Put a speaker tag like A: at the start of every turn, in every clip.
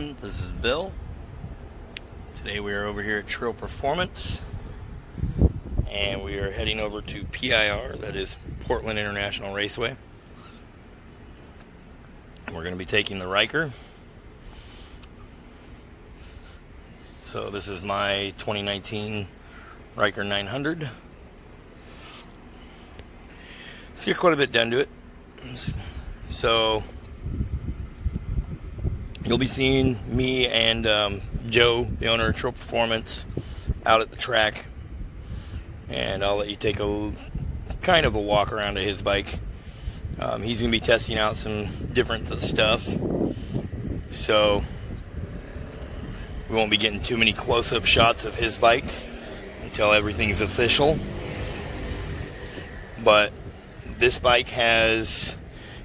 A: everyone, this is Bill. Today we are over here at Treal Performance and we are heading over to PIR, that is Portland International Raceway. We're going to be taking the Ryker. So this is my 2019 Ryker 900. Let's get quite a bit done to it. So you'll be seeing me and Joe, the owner of Treal Performance, out at the track, and I'll let you take a kind of a walk around of his bike. He's going to be testing out some different stuff, so we won't be getting too many close-up shots of his bike until everything's official. But this bike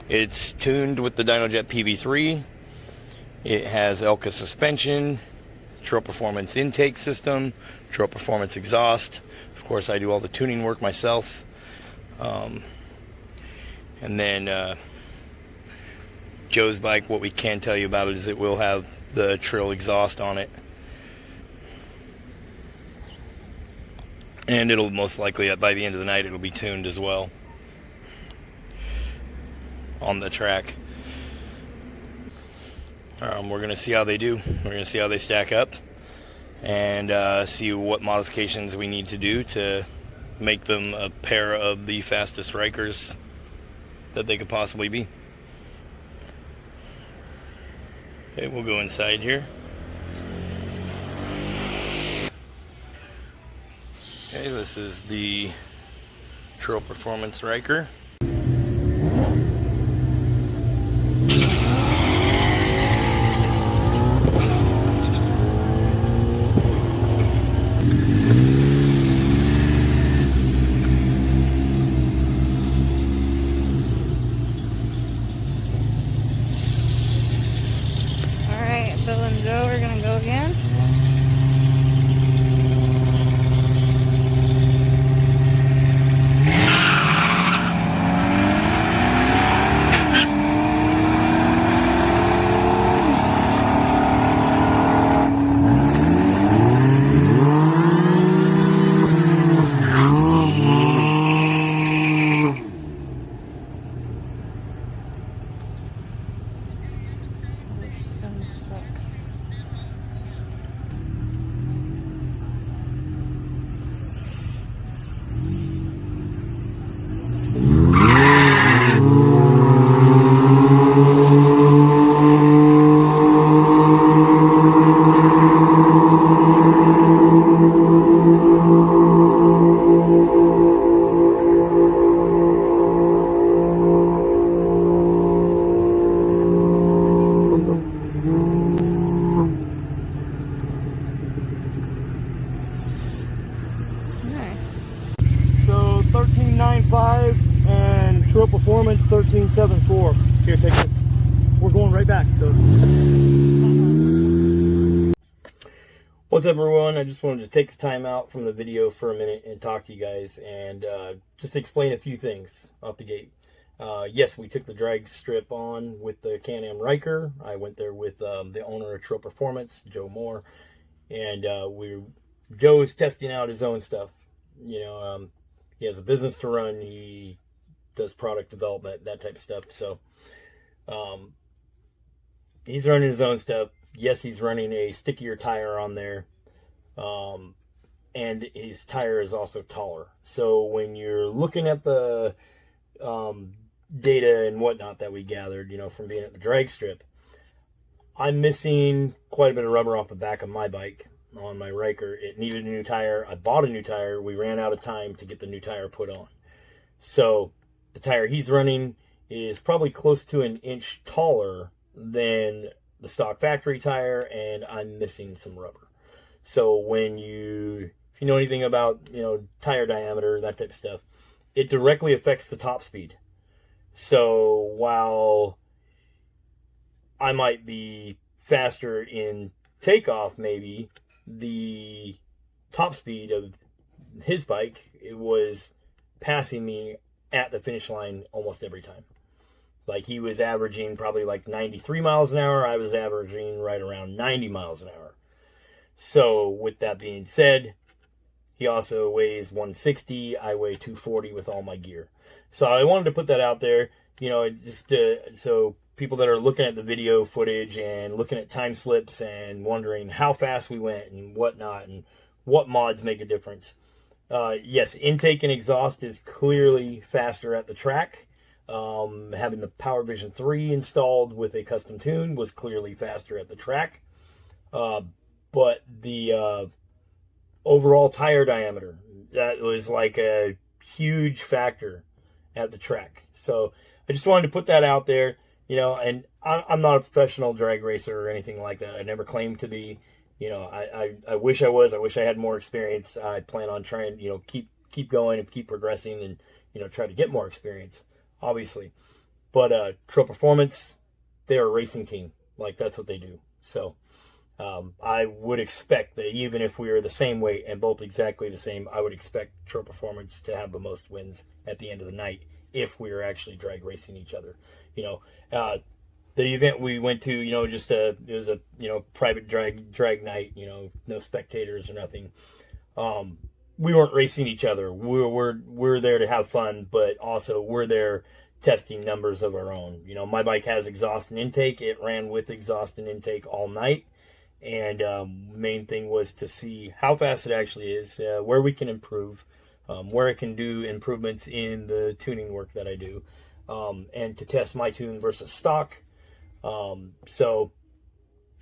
A: it's tuned with the DYNOJET PV3. It has Elka suspension, Treal Performance intake system, Treal Performance exhaust. Of course, I do all the tuning work myself. And then Joe's bike, what we can tell you about it is it will have the Treal exhaust on it. And it'll most likely, by the end of the night, it'll be tuned as well on the track. We're going to see how they do. We're going to see how they stack up and see what modifications we need to do to make them a pair of the fastest Rykers that they could possibly be. Okay, we'll go inside here. Okay, this is the Treal Performance Ryker.
B: Bill and Joe are going to go again.
C: So 1395 and Treal Performance 1374. Here, take this. We're going right back. So, what's up, everyone? I just wanted to take the time out from the video for a minute and talk to you guys and just explain a few things off the gate. Yes, we took the DragStrip on with the Can-Am Ryker. I went there with the owner of Treal Performance, Joe Moore, and Joe's testing out his own stuff. You know, he has a business to run. He does product development, that type of stuff. So he's running his own stuff. Yes, he's running a stickier tire on there. And his tire is also taller. So when you're looking at the data and whatnot that we gathered, you know, from being at the DragStrip, I'm missing quite a bit of rubber off the back of my bike. On my Ryker, it needed a new tire. I bought a new tire. We ran out of time to get the new tire put on. So the tire he's running is probably close to an inch taller than the stock factory tire, and I'm missing some rubber. So if you know anything about, you know, tire diameter, that type of stuff, it directly affects the top speed. So while I might be faster in takeoff, maybe the top speed of his bike, it was passing me at the finish line almost every time. Like, he was averaging probably like 93 miles an hour. I was averaging right around 90 miles an hour. So with that being said, he also weighs 160. I weigh 240 with all my gear. So I wanted to put that out there, you know, just so people that are looking at the video footage and looking at time slips and wondering how fast we went and whatnot and what mods make a difference. Yes, intake and exhaust is clearly faster at the track. Having the Power Vision 3 installed with a custom tune was clearly faster at the track. But the overall tire diameter, that was like a huge factor at the track. So I just wanted to put that out there, you know, and I'm not a professional drag racer or anything like that. I never claimed to be. You know, I wish I was. I wish I had more experience. I plan on trying, you know, keep going and keep progressing and, you know, try to get more experience, obviously. But Treal Performance, they're a racing team. Like, that's what they do. So I would expect that even if we were the same weight and both exactly the same, I would expect Treal Performance to have the most wins at the end of the night if we were actually drag racing each other. You know, the event we went to, you know, it was a, you know, private drag night, you know, no spectators or nothing. We weren't racing each other. We're there to have fun, but also we're there testing numbers of our own. You know, my bike has exhaust and intake. It ran with exhaust and intake all night. And main thing was to see how fast it actually is, where we can improve, where it can do improvements in the tuning work that I do, and to test my tune versus stock. So,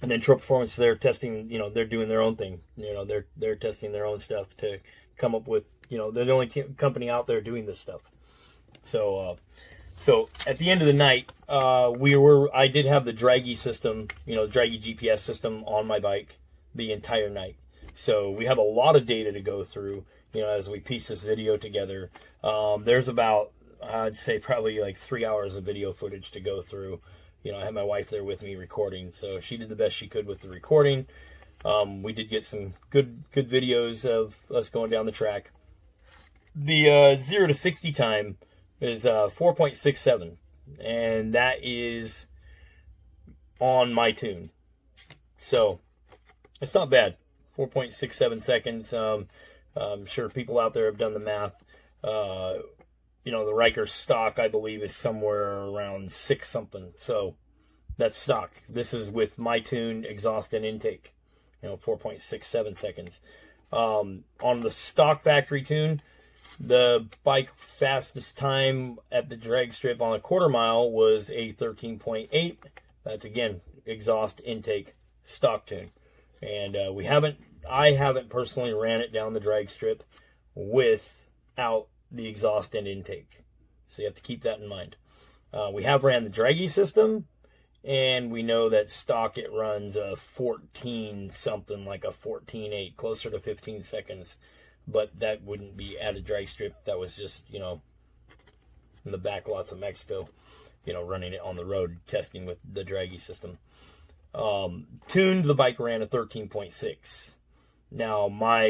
C: and then Treal Performance, they're testing, you know, they're doing their own thing. You know, they're testing their own stuff to come up with, you know, they're the only company out there doing this stuff. So, so at the end of the night, I did have the Draggy system, you know, Draggy GPS system on my bike the entire night. So we have a lot of data to go through, you know, as we piece this video together. There's about, I'd say probably like 3 hours of video footage to go through. You know, I had my wife there with me recording, so she did the best she could with the recording. We did get some good videos of us going down the track. The 0 to 60 time is 4.67, and that is on my tune. So it's not bad. 4.67 seconds. I'm sure people out there have done the math. You know, the Ryker stock, I believe, is somewhere around 6 something. So that's stock. This is with my tune, exhaust, and intake. You know, 4.67 seconds. On the stock factory tune, the bike fastest time at the drag strip on a quarter mile was a 13.8. That's, again, exhaust, intake, stock tune. And I haven't personally ran it down the drag strip without the exhaust and intake. So you have to keep that in mind. We have ran the Draggy system, and we know that stock it runs a 14 something, like a 14.8, closer to 15 seconds. But that wouldn't be at a drag strip. That was just, you know, in the back lots of Mexico, you know, running it on the road, testing with the Draggy system. Tuned, the bike ran a 13.6. Now, my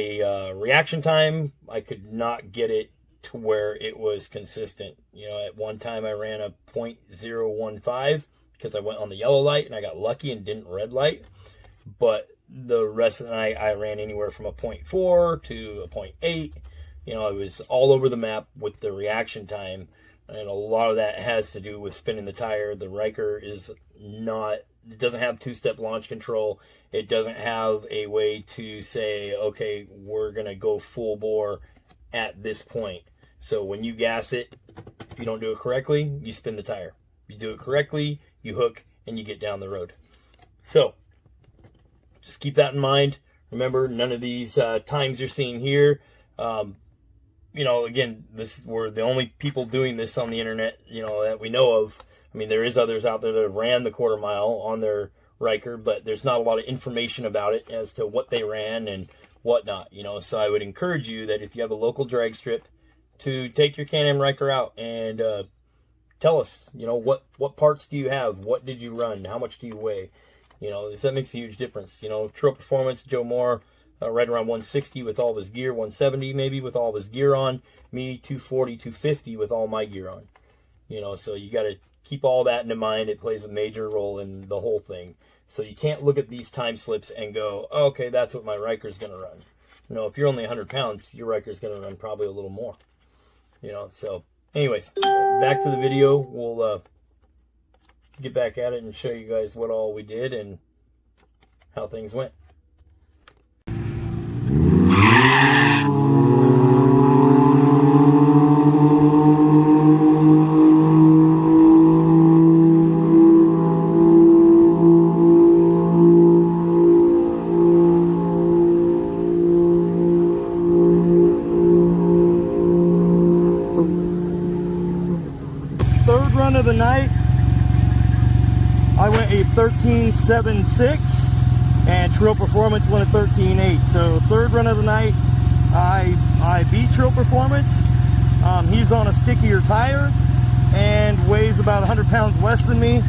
C: reaction time, I could not get it to where it was consistent. You know, at one time I ran a 0.015 because I went on the yellow light and I got lucky and didn't red light. But the rest of the night I ran anywhere from a 0.4 to a 0.8. You know, I was all over the map with the reaction time. And a lot of that has to do with spinning the tire. The Ryker is not, it doesn't have two-step launch control. It doesn't have a way to say, okay, we're going to go full bore at this point. So when you gas it, if you don't do it correctly, you spin the tire. If you do it correctly, you hook and you get down the road. So just keep that in mind. Remember, none of these times you're seeing here, you know, again, we're the only people doing this on the internet, you know, that we know of. I mean, there is others out there that have ran the quarter mile on their Ryker, but there's not a lot of information about it as to what they ran and whatnot, you know. So I would encourage you that if you have a local drag strip, to take your Can-Am Ryker out and tell us, you know, what parts do you have? What did you run? How much do you weigh? You know, that makes a huge difference. You know, Treal Performance, Joe Moore, right around 160 with all of his gear, 170 maybe with all of his gear on. Me, 240, 250 with all my gear on. You know, so you got to keep all that in mind. It plays a major role in the whole thing. So you can't look at these time slips and go, oh, okay, that's what my Ryker's going to run. No, if you're only 100 pounds, your Ryker's going to run probably a little more. You know, so anyways, back to the video. We'll get back at it and show you guys what all we did and how things went. Third run of the night, I went a 13.76 and Treal Performance went a 13.8. So third run of the night, I beat Treal Performance. He's on a stickier tire and weighs about 100 pounds less than me.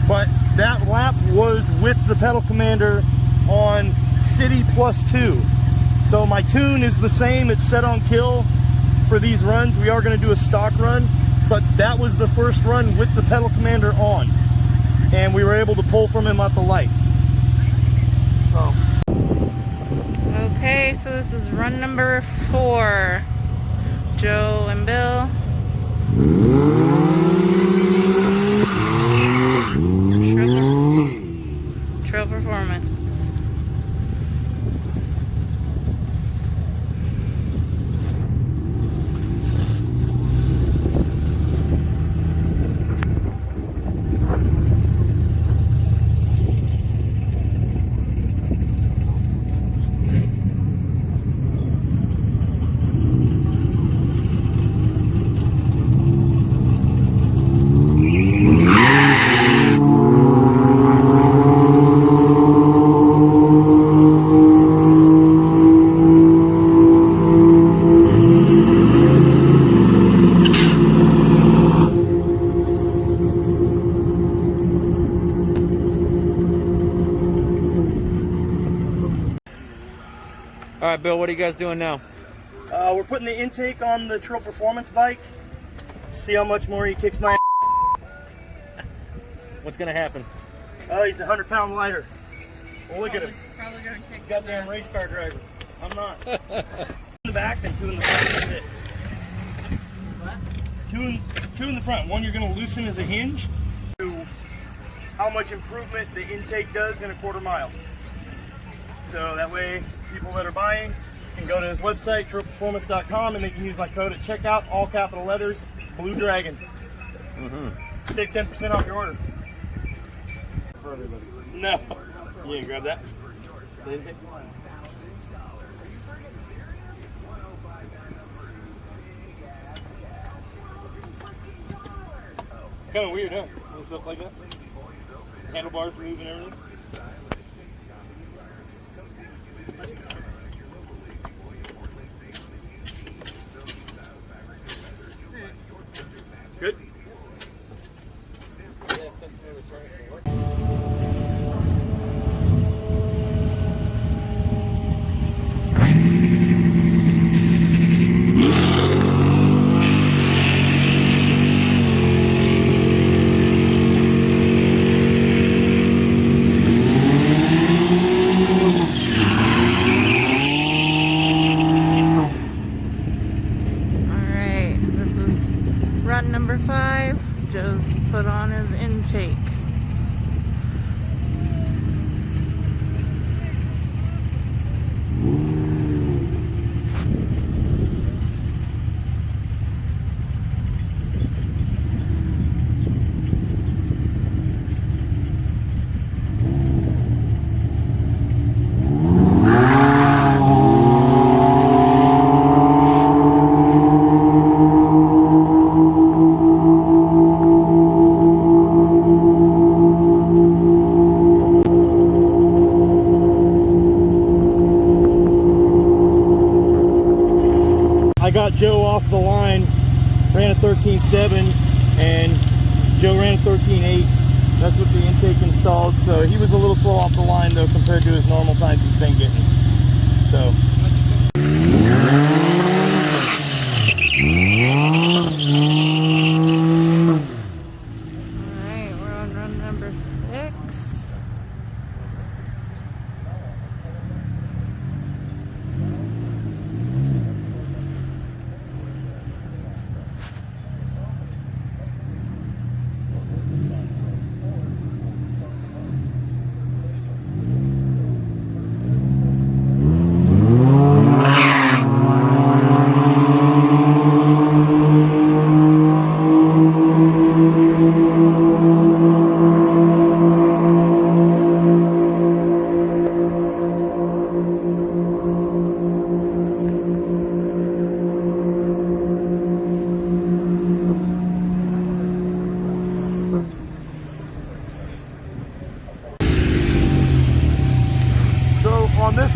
C: But that lap was with the pedal commander on City +2. So my tune is the same. It's set on kill for these runs. We are going to do a stock run, but that was the first run with the pedal commander on, and we were able to pull from him at the light. So.
B: Okay, so this is run number 4. Joe and Bill. Treal Performance.
D: All right, Bill, what are you guys doing now?
C: We're putting the intake on the Treal Performance bike. See how much more he kicks my ass.
D: What's going to happen?
C: Oh, he's 100 pounds lighter. Well, look at him.
B: Probably gonna kick
C: Goddamn race car driver. I'm not. 2 in the back and 2 in the front. That's it.
B: What?
C: Two in the front. One you're going to loosen as a hinge. How much improvement the intake does in a quarter mile. So that way people that are buying can go to his website, TREALPERFORMANCE.com, and they can use my code at checkout, all capital letters, Blue Dragon. Save 10% off your order.
D: For everybody.
C: No. You ain't grab that? The intake? Kind of weird, huh? And stuff like that. Handlebars moving and everything. Good.
B: Run number 5, Joe's put on his intake.
C: I got Joe off the line, ran a 13.7, and Joe ran a 13.8. That's what the intake installed. So he was a little slow off the line though compared to his normal times he's been getting. So.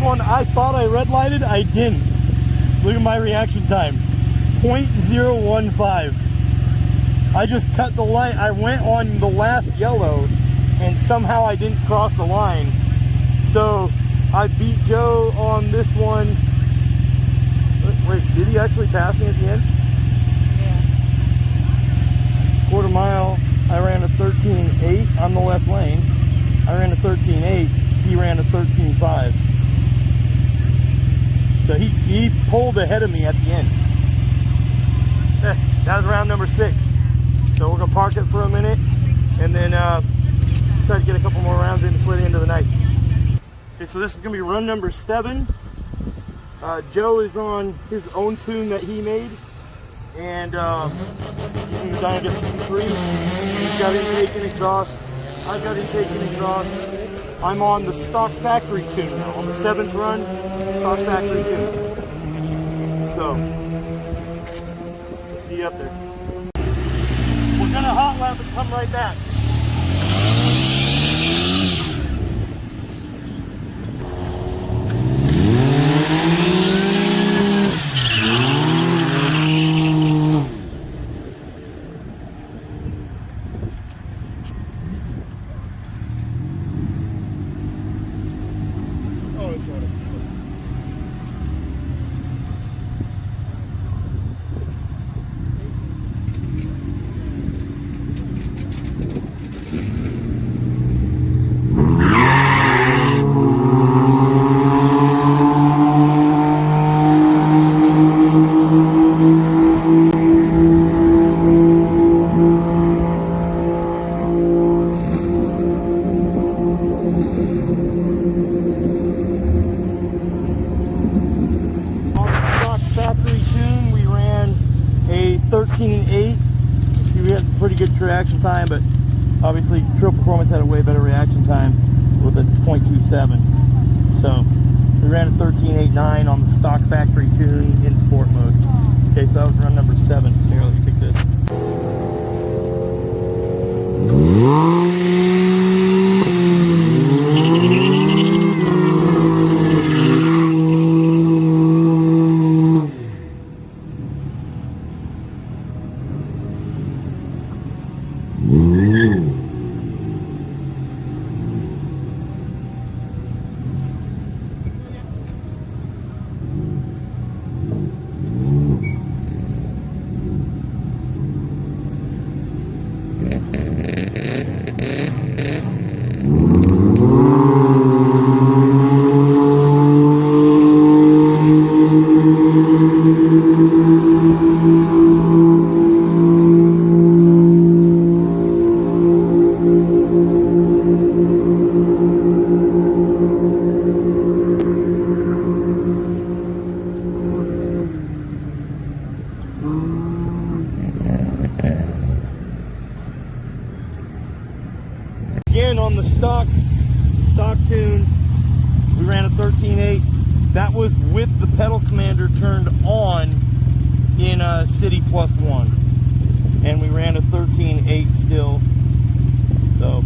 C: one, I thought I red lighted, I didn't. Look at my reaction time, 0.015. I just cut the line. I went on the last yellow and somehow I didn't cross the line. So I beat Joe on this one. Wait, did he actually pass me at the end?
B: Yeah.
C: Quarter mile, I ran a 13.8 on the left lane. I ran a 13.8, he ran a 13.5. So he pulled ahead of me at the end. That was round number 6. So we're gonna park it for a minute and then try to get a couple more rounds in before the end of the night. Okay, so this is gonna be run number 7. Joe is on his own tune that he made, and using the DYNOJET 3. He's got intake and exhaust. I've got intake and exhaust. I'm on the stock factory tune now. On the 7th run, stock factory tune. So, we'll see you up there. We're gonna hot lap and come right back. A 13.8. See, we had pretty good reaction time, but obviously Treal Performance had a way better reaction time with a 0.27. So we ran a 13.89 on the stock factory tune in sport mode. Okay, so that was run number 7. Here, let me take this. Again on the stock tune, we ran a 13.8. That was with the pedal commander turned on in City +1, and we ran a 13.8 still. So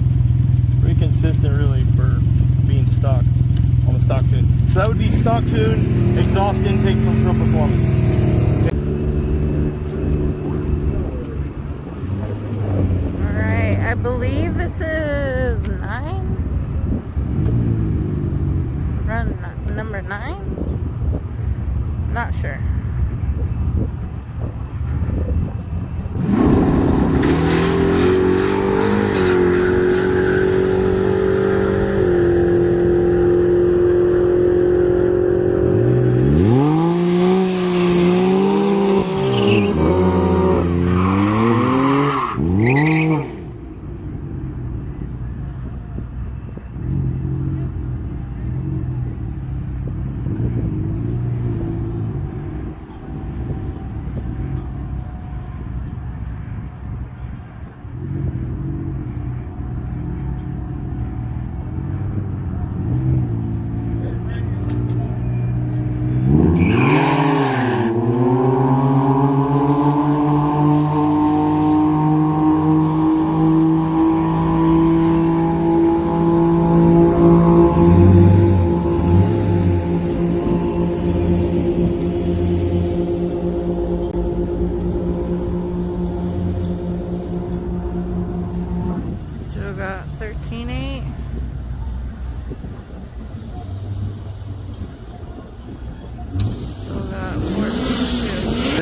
C: pretty consistent really for being stock on the stock tune. So that would be stock tune, exhaust intake from Treal Performance.
B: Alright, I believe this is 9? Run number 9? Not sure.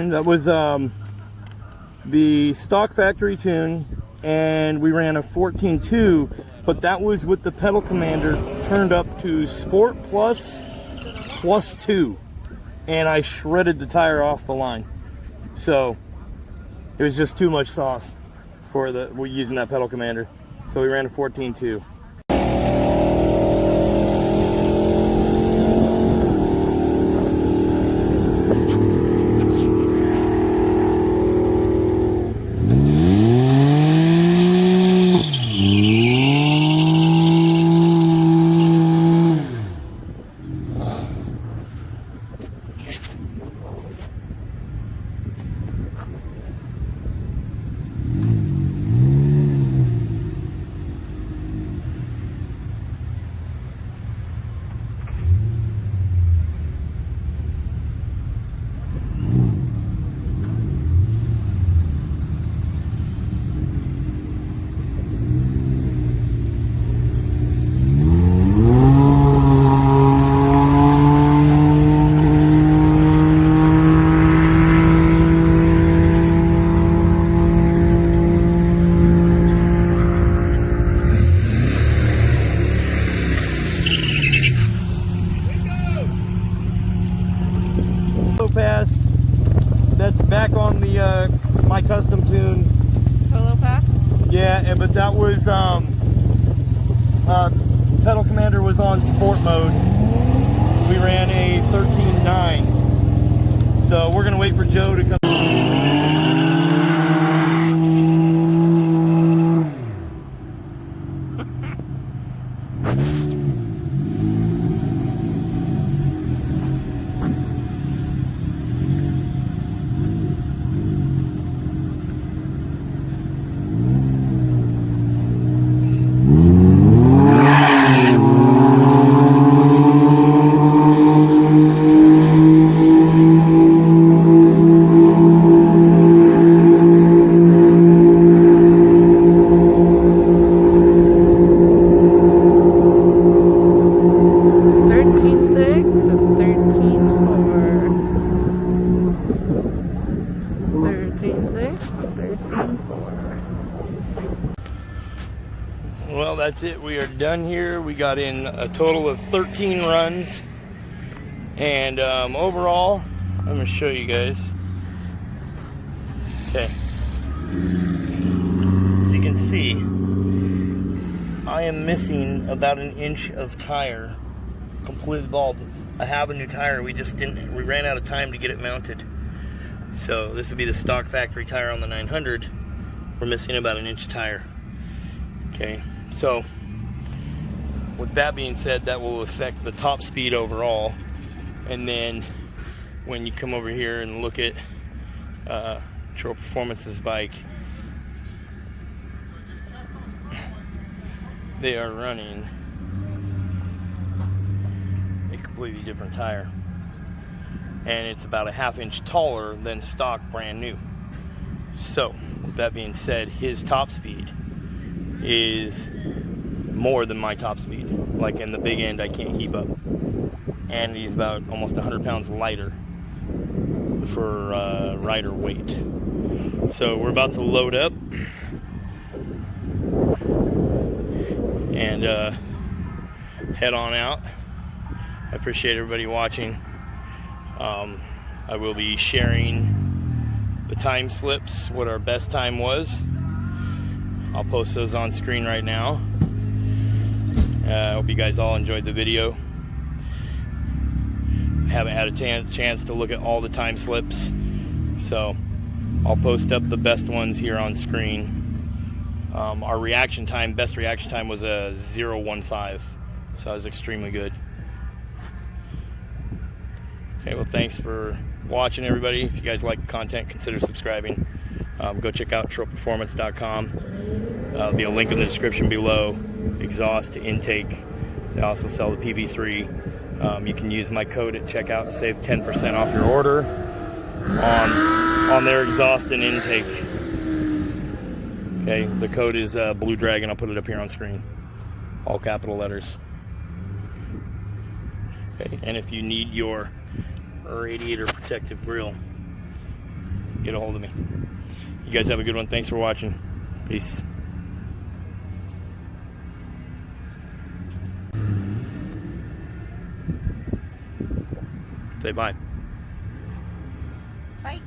A: tune. That was the stock factory tune, and we ran a 14.2, but that was with the pedal commander turned up to Sport Plus +2, and I shredded the tire off the line. So it was just too much sauce for we're using that pedal commander. So we ran a 14.2. Pass. That's back on the my custom tune.
B: Solo pass?
A: Yeah, but that was pedal commander was on sport mode. We ran a 13.9. So we're gonna wait for Joe to come. Well, that's it. We are done here. We got in a total of 13 runs. And overall, I'm going to show you guys. Okay. As you can see, I am missing about an inch of tire. Completely bald. I have a new tire. We ran out of time to get it mounted. So this would be the stock factory tire on the 900. We're missing about an inch of tire. Okay. So, with that being said, that will affect the top speed overall. And then, when you come over here and look at Treal Performance's bike, they are running a completely different tire. And it's about a ½ inch taller than stock brand new. So, with that being said, his top speed is more than my top speed. Like in the big end, I can't keep up. And he's about almost 100 pounds lighter for rider weight. So we're about to load up and head on out. I appreciate everybody watching. I will be sharing the time slips, what our best time was. I'll post those on screen right now. I hope you guys all enjoyed the video. Haven't had a chance to look at all the time slips, so I'll post up the best ones here on screen. Our reaction time, best reaction time was a 0.15, so that was extremely good. Okay, well, thanks for watching, everybody. If you guys like the content, consider subscribing. Go check out TREALPERFORMANCE.com. There'll be a link in the description below. Exhaust to intake. They also sell the PV3. You can use my code at checkout to save 10% off your order on their exhaust and intake. Okay, the code is Blue Dragon. I'll put it up here on screen. All capital letters. Okay, and if you need your radiator protective grill, get a hold of me. You guys have a good one. Thanks for watching. Peace. Say bye.
B: Bye.